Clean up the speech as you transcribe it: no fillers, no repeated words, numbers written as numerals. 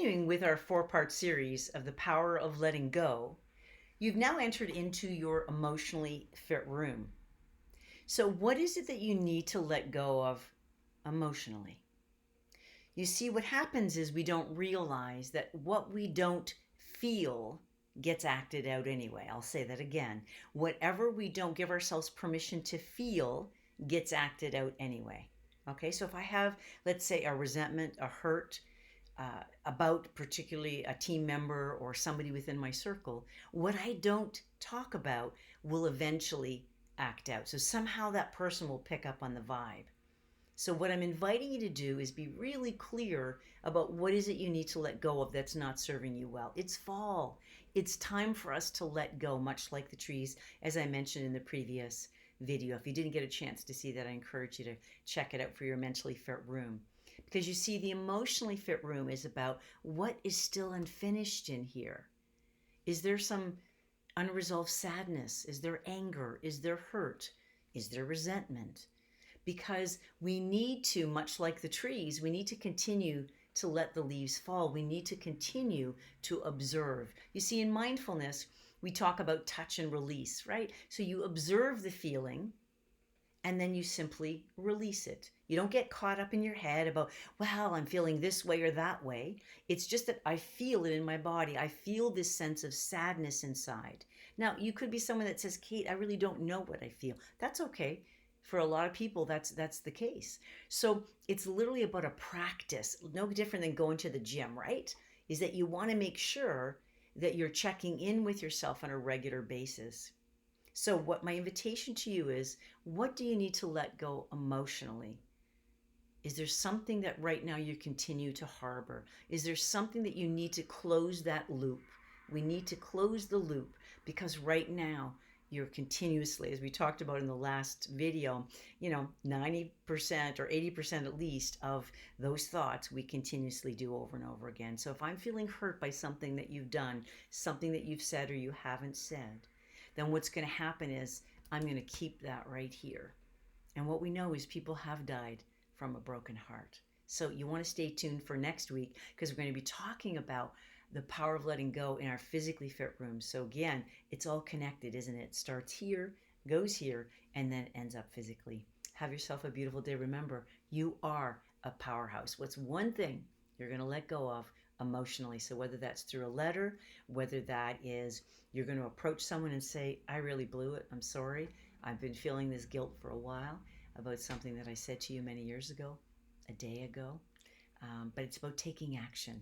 continuing with our four-part series of the power of letting go, you've now entered into your emotionally fit room. So, what is it that you need to let go of emotionally? You see, what happens is we don't realize that what we don't feel gets acted out anyway. I'll say that again. Whatever we don't give ourselves permission to feel gets acted out anyway. Okay, so if I have, let's say, a resentment, a hurt, about particularly a team member or somebody within my circle, what I don't talk about will eventually act out. So somehow that person will pick up on the vibe. So what I'm inviting you to do is be really clear about what is it you need to let go of that's not serving you well. It's fall. It's time for us to let go, much like the trees, as I mentioned in the previous video. If you didn't get a chance to see that, I encourage you to check it out for your mentally fit room. Because you see, the emotionally fit room is about what is still unfinished in here. Is there some unresolved sadness? Is there anger? Is there hurt? Is there resentment? Because we need to, much like the trees, we need to continue to let the leaves fall. We need to continue to observe. You see, in mindfulness, we talk about touch and release, right? So you observe the feeling and then you simply release it. You don't get caught up in your head about, well, I'm feeling this way or that way. It's just that I feel it in my body. I feel this sense of sadness inside. Now, you could be someone that says, Cate, I really don't know what I feel. That's okay. For a lot of people, that's the case. So it's literally about a practice, no different than going to the gym, right? Is that you want to make sure that you're checking in with yourself on a regular basis. So what my invitation to you is, what do you need to let go emotionally? Is there something that right now you continue to harbor? Is there something that you need to close that loop? We need to close the loop because right now you're continuously, as we talked about in the last video, 90% or 80% at least of those thoughts we continuously do over and over again. So if I'm feeling hurt by something that you've done, something that you've said or you haven't said, then what's going to happen is I'm going to keep that right here. And what we know is people have died from a broken heart. So you want to stay tuned for next week because we're going to be talking about the power of letting go in our physically fit room. So again, it's all connected, isn't it? It starts here, goes here, and then ends up physically. Have yourself a beautiful day. Remember, you are a powerhouse. What's one thing you're going to let go of emotionally? So whether that's through a letter, whether that is you're going to approach someone and say, I really blew it. I'm sorry. I've been feeling this guilt for a while about something that I said to you many years ago, a day ago. But it's about taking action.